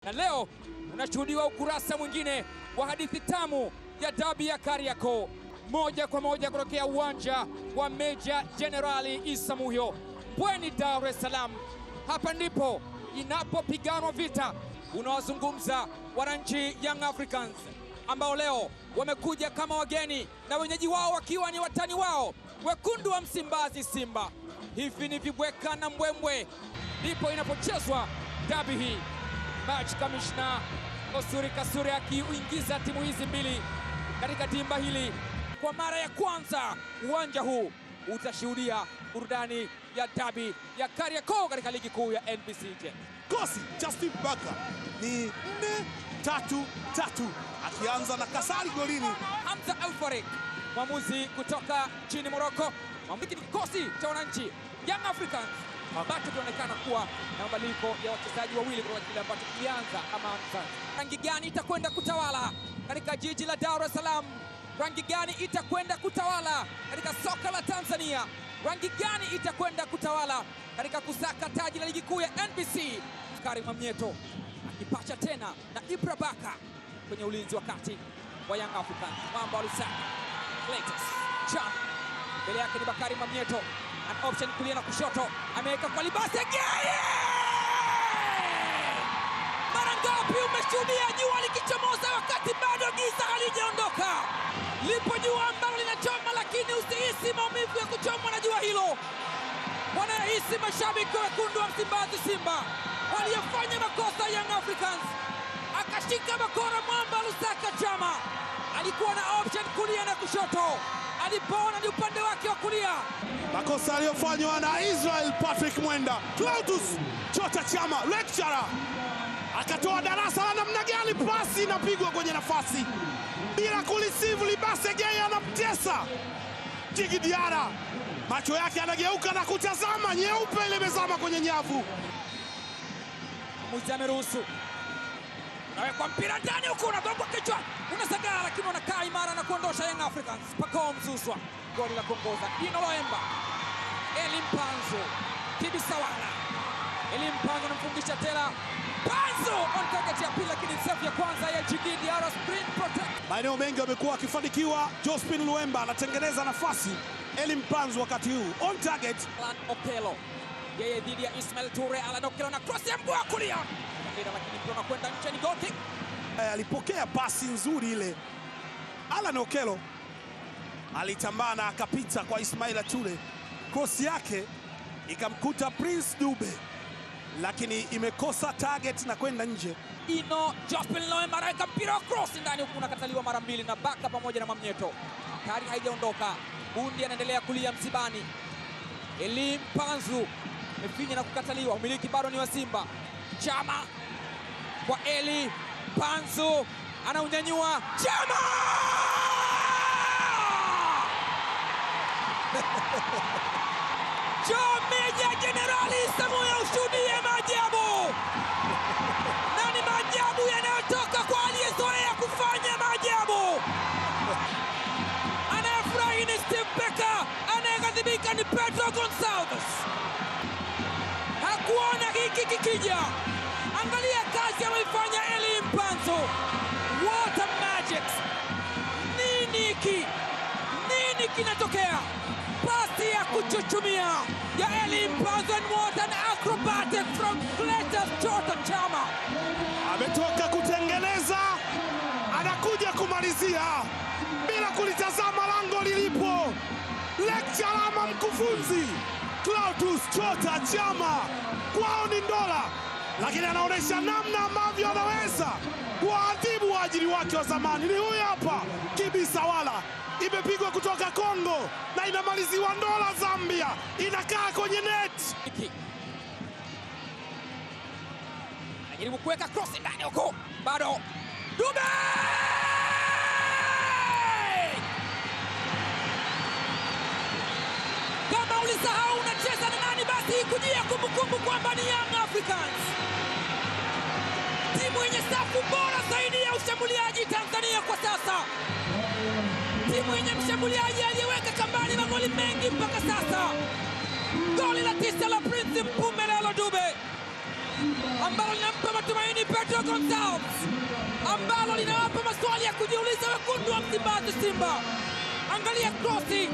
Na leo unashuhudiwa ukurasa mwingine wa hadithi tamu ya dabi ya Kariakoo, moja kwa moja kutokea uwanja wa Meja Jenerali Isamuhyo, Mbweni, Dar es Salaam. Hapa ndipo inapopiganwa vita. Unawazungumza wananchi Young Africans ambao leo wamekuja kama wageni na wenyeji wao wakiwa ni watani wao wekundu wa Msimbazi, Simba. Hivi ni vibweka na mbwembwe, ndipo inapochezwa dabi hii. Match Commissioner Osuri Kasuri akiuingiza timu hizi mbili katika dimba hili kwa mara ya kwanza. Uwanja huu utashuhudia burudani ya dabi ya Kariakoo katika ligi kuu ya NBC. Kosi Justin Baka ni 4-3-3 akianza na Kasari golini. Hamza Alfarik, mwamuzi kutoka nchini Morocco. Mwamuzi ni kikosi cha wananchi Young Africans ambacho kinaonekana kuwa na mabadiliko ya wachezaji wawili kutoka kile ambacho kilianza Amanza. Rangi gani itakwenda kutawala katika jiji la Dar es Salaam? Rangi gani itakwenda kutawala katika soka la Tanzania? Rangi gani itakwenda kutawala katika kusaka taji la ligi kuu ya NBC? Karim Mwamnyeto akipacha tena na Ibra Baka kwenye ulinzi wa kati wa Young Africans. Mwamba wa Lusaka Cletus Cham, mbele yake ni Bakari Mwamnyeto, an option kulia na kushoto, ameweka kwa Libase Geye. Mara ngapi umeshuhudia jua likichomoza wakati bado giza halijaondoka? Lipo jua ambalo linachoma, lakini usihisi maumivu ya kuchomwa na jua hilo. Wanahisi mashabiki wekundu wa Msimbazi, Simba, waliofanya makosa Young Africans. Akashika bakora Mwamba Lusaka Chama, alikuwa na option kulia na kushoto, alipoona ni upande wake wa kulia. Makosa aliyofanywa na Israel Patrick Mwenda. Clatous Chota Chama lecturer akatoa darasa la namna gani pasi inapigwa kwenye nafasi bila kulisivu. Libase Geye anamtesa Djigui Diarra, macho yake anageuka na kutazama, nyeupe ile imezama kwenye nyavu. Muzi ameruhusu, unawekwa mpira ndani huko, unagongwa kichwa, unasagara, lakini unakaa imara na kuondosha Young Africans. Pacome Zouzoua, goli la kuongoza. Dino Loemba, Elie Mpanzu, Kibisa Wala. Elie Mpanzu anamfungisha tena Mpanzu on target ya pili, lakini safu ya kwanza ya Djigui Diarra screen protect. Maeneo mengi wamekuwa wakifanikiwa. Jospin Luemba anatengeneza nafasi, Elie Mpanzu wakati huu on target. Alan Okello, yeye dhidi ya Ismail Toure. Alan Okello na cross ya mguu wa kulia, lakini mpira kwenda nje, ni goal kick. Alipokea pasi nzuri ile. Alan Okello alitambana akapita kwa Ismail Toure, cross yake ikamkuta Prince Dube, lakini imekosa target na kwenda nje. Ino Jospin Loemba anaweka mpira wa cross ndani, huku unakataliwa mara mbili na Baka pamoja na Mwamnyeto. Tayari haijaondoka, bundi anaendelea kulia msibani. Elie Mpanzu amefinya na kukataliwa, umiliki bado ni wa Simba. Chama kwa Elie Mpanzu, anaunyanyua Chama! Meja Jenerali Isamuhyo, ushuhudie maajabu. Na ni maajabu yanayotoka kwa aliyezoea kufanya maajabu. Anayefurahi ni Steve Barker, anayeghadhibika ni Pedro Gonçalves. Hakuona hiki kikija. Angalia kazi anayoifanya Elie Mpanzu. What a magic! Nini hiki? Nini kinatokea? Pasi ya kuchuchumia ya Elie Mpanzu, and what an acrobatic from Clatous Chota Chama. Ametoka kutengeneza, anakuja kumalizia bila kulitazama lango lilipo. Lecturer ama mkufunzi Clatous Chota Chama, kwao ni ndola, lakini anaonyesha namna ambavyo anaweza kuadhibu waajiri wake wa zamani. Ni huyu hapa Kibisa Wala, imepigwa kutoka Kongo na inamaliziwa ndola Zambia, inakaa kwenye net. Anajaribu kuweka cross ndani huko, bado Dube! Kama ulisahau unacheza na nani, basi ikujia kumbukumbu kwamba ni Young Africans, timu yenye safu bora zaidi ya ushambuliaji Tanzania kwa sasa, timu yenye mshambuliaji aliyeweka kambani magoli mengi mpaka sasa. Goli la 9 la Prince Mpumelelo Dube, ambalo linampa matumaini Pedro Gonçalves, ambalo linawapa maswali ya kujiuliza wekundu wa Msimbazi Simba. Angalia krosi,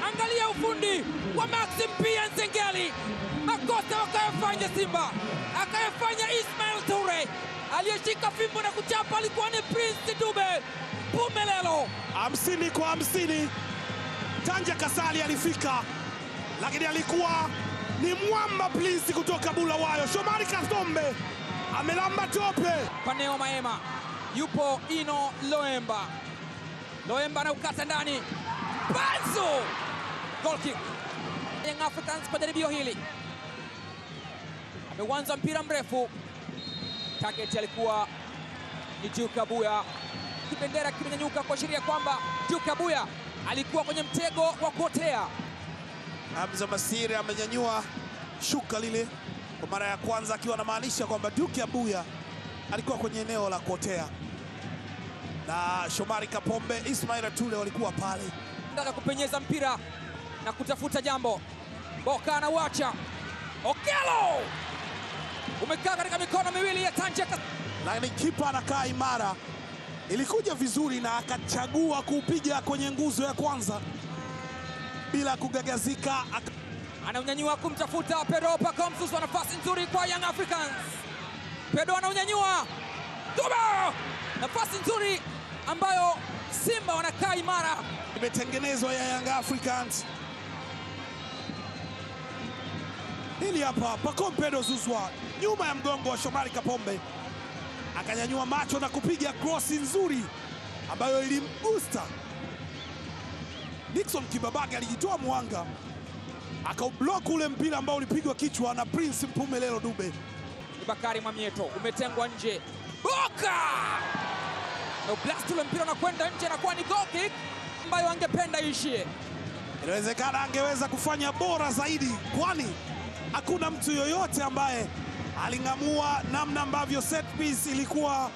angalia ufundi wa Maxim Pia Nzengeli. Makosa wakayafanya Simba, akayafanya Ismail Toure. Aliyeshika fimbo na kuchapa alikuwa ni Prince Dube Mpumelelo. 50 kwa 50. Tanja Kasali alifika, lakini alikuwa ni mwamba Prince kutoka Bulawayo. Shomari Kapombe amelamba tope. Paneo Maema, yupo Ino Loemba. Loemba na ukata ndani. Banzo! Goal kick. Young Africans kwa jaribio hili. Amewanza mpira mrefu. Target alikuwa ni Duke Abuya. Kibendera kimenyanyuka kuashiria kwamba Duke Abuya alikuwa kwenye mtego wa kuotea. Hamza Masiri amenyanyua shuka lile kwa mara ya kwanza, akiwa anamaanisha kwamba Duke Abuya alikuwa kwenye eneo la kuotea, na Shomari Kapombe, Ismail Tule walikuwa pale. Nataka kupenyeza mpira na kutafuta jambo. Boka anawacha. Okello umekaa katika mikono miwili ya Tanja, lakini kipa anakaa imara. Ilikuja vizuri na akachagua kupiga kwenye nguzo ya kwanza bila kugagazika. Anaunyanyua kumtafuta Pedro Pacome Zouzoua. Nafasi nzuri kwa Young Africans. Pedro anaunyanyua. Duba! Nafasi nzuri ambayo Simba wanakaa imara. Imetengenezwa ya Young Africans. Hili hapa Pacome Pedro Zouzoua nyuma ya mgongo wa Shomari Kapombe, akanyanyua macho na kupiga krosi nzuri ambayo ilimgusta Dickson Kibabage. Alijitoa mwanga akaublock ule mpira ambao ulipigwa kichwa na Prince Mpumelelo Dube. Bakari Mwamieto umetengwa nje. Boka! Na blast ule mpira unakwenda nje, na kuwa ni goal kick ambayo angependa ishie. Inawezekana angeweza kufanya bora zaidi, kwani hakuna mtu yoyote ambaye aling'amua namna ambavyo set piece ilikuwa.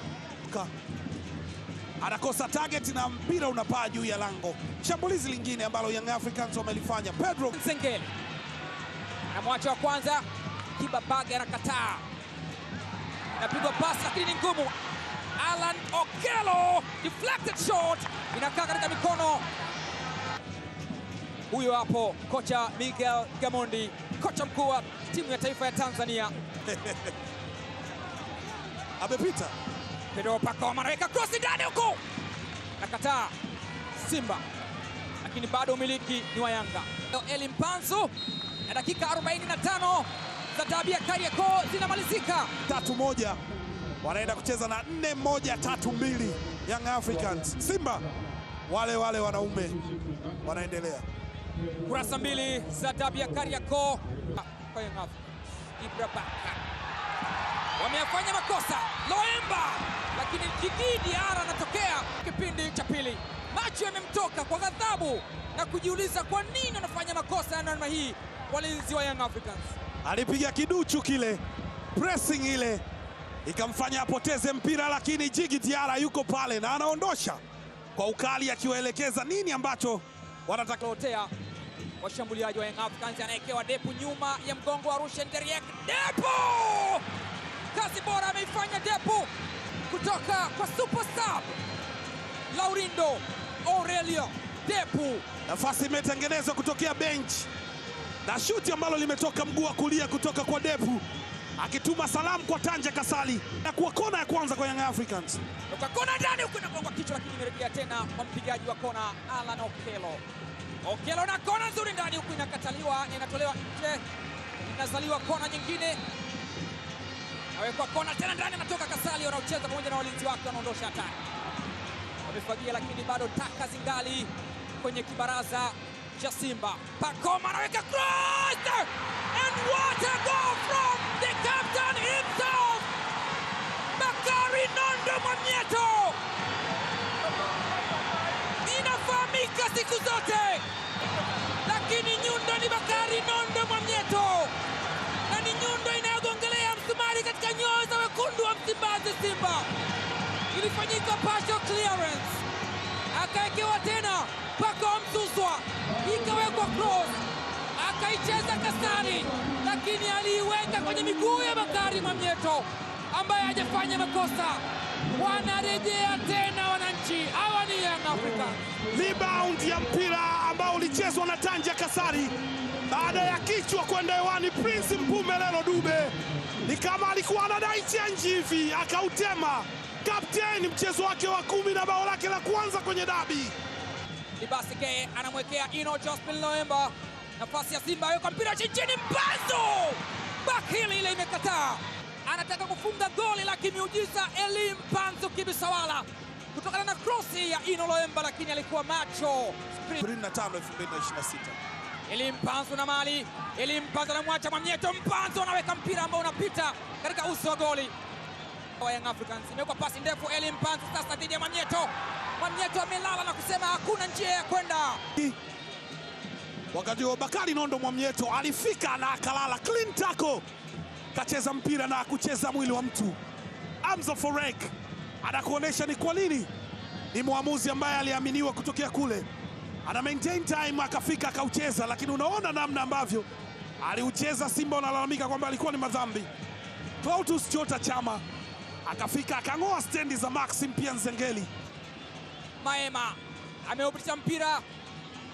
Anakosa target na mpira unapaa juu ya lango. Shambulizi lingine ambalo Young Africans wamelifanya. Pedro Nzengeli anamwacha wa kwanza, Kibabage anakataa. Inapigwa pasi lakini ni ngumu. Alan Okello, deflected shot, inakaa katika mikono. Huyo hapo kocha Miguel Gamondi, kocha mkuu wa timu ya taifa ya Tanzania. amepita. Pedro Pacome anaweka cross ndani huko. Nakataa Simba, lakini bado umiliki ni wa Yanga. Eli Mpanzu, na dakika 45 za dabi ya Kariakoo zinamalizika. 3-1 wanaenda kucheza na 4-1-3-2 Young Africans. Simba wale wale wanaume wanaendelea. Kurasa mbili za dabi ya Kariakoo kwa Young Africans. Ibra Baka wameyafanya makosa Loemba, lakini Djigui Diarra anatokea kipindi cha pili. Macho yamemtoka kwa ghadhabu na kujiuliza kwa nini anafanya makosa ya namna hii. Walinzi wa Young Africans alipiga kiduchu kile, pressing ile ikamfanya apoteze mpira, lakini Djigui Diarra yuko pale na anaondosha kwa ukali, akiwaelekeza nini ambacho wanataka. Otea washambuliaji wa Young Africans, anaekewa Depu nyuma ya mgongo wa Rushen Deriek. Depu! Kazi bora ameifanya Depu kutoka kwa superstar Laurindo Aurelio Depu. Nafasi imetengenezwa kutokea bench na shuti ambalo limetoka mguu wa kulia kutoka kwa Depu, akituma salamu kwa Tanja Kasali na kuwa kona ya kwanza kwa Young Africans. Toka kona ndani huko inagongwa kichwa, lakini imerejea tena kwa mpigaji wa kona Alan Okello. Okello na kona nzuri ndani huku inakataliwa, inatolewa nje, inazaliwa kona nyingine. Nawekwa kona tena ndani, anatoka Kasali, wanaocheza pamoja na walinzi wake wanaondosha hatari. Wamefagia lakini bado taka zingali kwenye kibaraza cha Simba. Pacome anaweka cross and what a goal from the captain himself, Bakari Nondo Mwamieto. Inafahamika siku zote, lakini nyundo ni Bakari Nondo Mwamieto, na ni nyundo inayogongelea msumari katika nyoyo za wekundu wa Msimbazi Simba. Ilifanyika partial clearance, akaekewa tena Pacome Zouzoua, ikawekwa cross, akaicheza Kasari, lakini aliiweka kwenye miguu ya Bakari Mwamnyeto ambaye hajafanya makosa. Wanarejea tena wananchi, hawa ni Young Africans. Rebound ya mpira ambao ulichezwa na Tanja Kasari baada ya kichwa kwenda hewani. Prince Mpumelelo Dube ni kama alikuwa anadai change hivi, akautema. Kapteni mchezo wake wa 10 na bao lake la kwanza kwenye dabi. Libasi Geye anamwekea Ino Jospin Loemba, nafasi ya Simba, yuko mpira chini, Mpanzu bakili ile imekataa. Anataka kufunga goli la kimiujiza Elie Mpanzu Kibisawala kutokana na krosi ya Ino Loemba, lakini alikuwa macho. 25/2026 Elie Mpanzu na mali, Elie Mpanzu anamwacha Mwamnyeto, Mpanzu anaweka mpira ambao unapita katika uso wa goli wa Young Africans. Imekuwa pasi ndefu, Elie Mpanzu sasa dhidi ya Mwamnyeto. Mwamnyeto amelala na kusema hakuna njia ya kwenda. Wakati wa Bakari Nondo Mwamnyeto alifika na akalala, clean tackle, kacheza mpira na kucheza mwili wa mtu. Hamza Forek anakuonesha ni kwa nini ni mwamuzi ambaye aliaminiwa kutokea kule, ana maintain time, akafika akaucheza, lakini unaona namna ambavyo aliucheza. Simba wanalalamika kwamba alikuwa ni madhambi. Clatous Chota Chama akafika akang'oa stendi za Maxim pia Nzengeli. Maema ameupitisha mpira,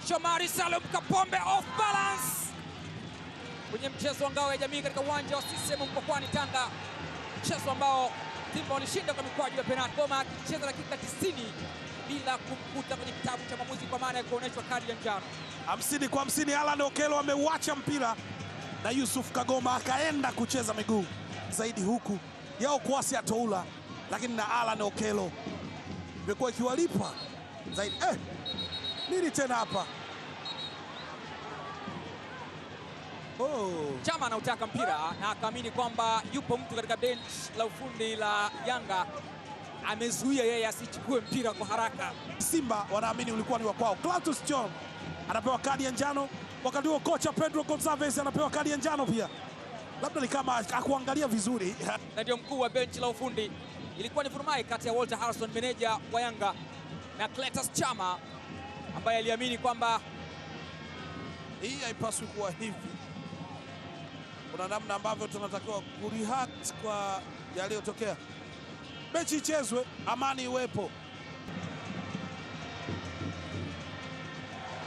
Shomari Salum Kapombe off balance kwenye mchezo wa ngao ya jamii katika uwanja wa CCM Mkwakwani Tanga, mchezo ambao Simba walishinda kwa mikwaju ya penalti. Goma akicheza dakika 90 bila kumkuta kwenye kitabu cha maamuzi kwa maana ya kuonyeshwa kadi ya njano. 50-50. Alan Okello ameuacha mpira na Yusuf Kagoma akaenda kucheza miguu zaidi, huku Yao Kwasi Atoula, lakini na Alan Okello imekuwa ikiwalipa zaidi. Nini tena hapa? Chama anautaka mpira na akaamini kwamba yupo mtu katika bench la ufundi la Yanga amezuia yeye asichukue mpira kwa haraka. Simba wanaamini ulikuwa ni wa kwao. Clatous Chota anapewa kadi ya njano, wakati huo kocha Pedro Gonçalves anapewa kadi ya njano pia. Labda ni kama akuangalia vizuri. Na ndio mkuu wa bench la ufundi. Ilikuwa ni vurumai kati ya Walter Harrison, meneja wa Yanga, na Clatous Chama ambaye aliamini kwamba hii haipaswi kuwa hivi. Kuna namna ambavyo tunatakiwa kureact kwa yaliyotokea. Mechi ichezwe, amani iwepo.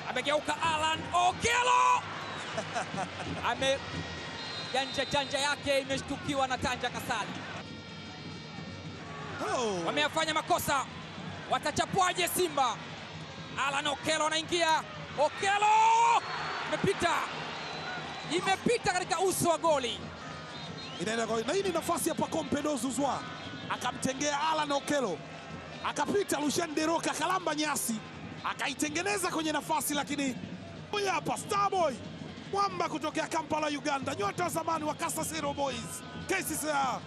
Amegeuka Alan Okello janja yake imeshtukiwa na Tanja Kasari. Wameyafanya makosa, watachapwaje Simba? Alan Okello anaingia, Okello imepita katika uso wa goli. Inaenda kwa, na hii ni nafasi ya Pacome Zouzoua, akamtengea Alan Okello, akapita Lucien Deroka, akalamba nyasi, akaitengeneza kwenye nafasi, lakini huyu hapa Starboy Mwamba kutokea Kampala Uganda, nyota zamani wa Kasasiro Boys KCCA,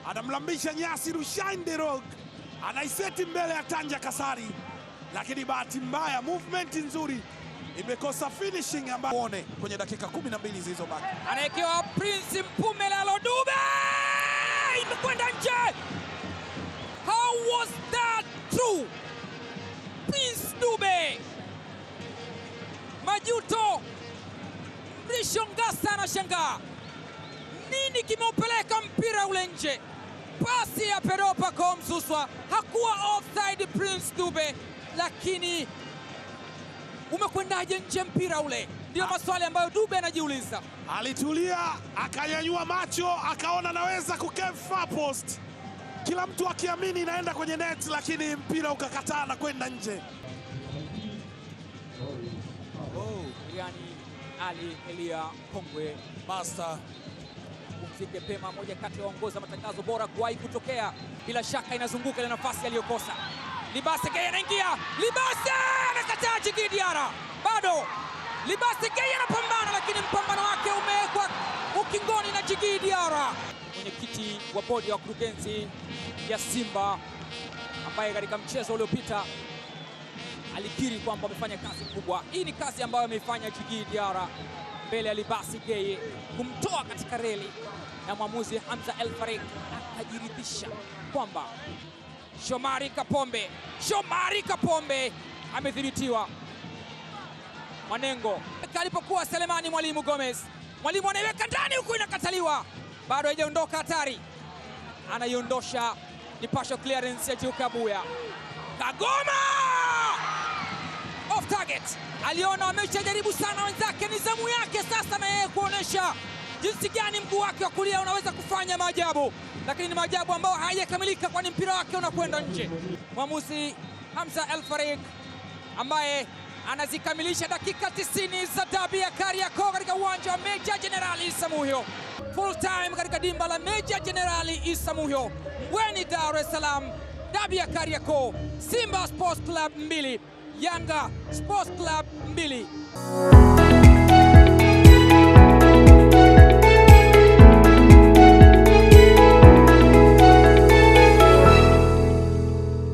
anamlambisha nyasi Lucien Deroka, anaiseti mbele ya Tanja Kasari, lakini bahati mbaya movement nzuri imekosa finishing ambayo muone kwenye dakika 12 zilizobaki. Anaekewa Prince Mpumelelo Dube, imekwenda nje. How was that true? Prince Dube, majuto. Mrisho Ngasa anashangaa nini kimeupeleka mpira ule nje. Pasi ya Pedro Pacome Zouzoua, hakuwa offside Prince Dube, lakini umekwendaje nje mpira ule? Ndio maswali ambayo Dube anajiuliza. Alitulia, akanyanyua macho, akaona naweza kukave far post, kila mtu akiamini inaenda kwenye net, lakini mpira ukakataa na kwenda nje. Yani Ali Elia Kongwe Master kumzike pema, moja kati ya waongoza matangazo bora kuwahi kutokea. Bila shaka inazunguka ile nafasi aliyokosa. Libasi Geye anaingia, Libasi anakataa Djigui Diarra, bado Libasi Geye anapambana, lakini mpambano wake umewekwa ukingoni na Djigui Diarra. Mwenyekiti wa bodi ya wakurugenzi ya Simba ambaye katika mchezo uliopita alikiri kwamba amefanya kazi kubwa. Hii ni kazi ambayo ameifanya Djigui Diarra mbele ya Libasi Geye, kumtoa katika reli, na mwamuzi Hamza El Farik akajiridhisha kwamba Shomari Kapombe amedhibitiwa. Manengo alipokuwa Selemani Mwalimu Gomez, Mwalimu anaiweka ndani huku inakataliwa, bado haijaondoka hatari, anaiondosha, ni partial clearance ya Juka Abuya. Kagoma off target, aliona wameshajaribu sana wenzake, ni zamu yake sasa na yeye kuonesha jinsi gani mguu wake wa kulia unaweza kufanya maajabu, lakini ni maajabu ambayo hayajakamilika kwani mpira wake unakwenda nje. Mwamuzi Hamza El Farid ambaye anazikamilisha dakika 90 za dabi ya Kariakoo katika uwanja wa Meja Jenerali Isamuhyo. Full time katika dimba la Meja Jenerali Isamuhyo, Mbweni, Dar es Salaam. Dabi ya Kariakoo, Simba Sports Club 2, Yanga Sports Club 2.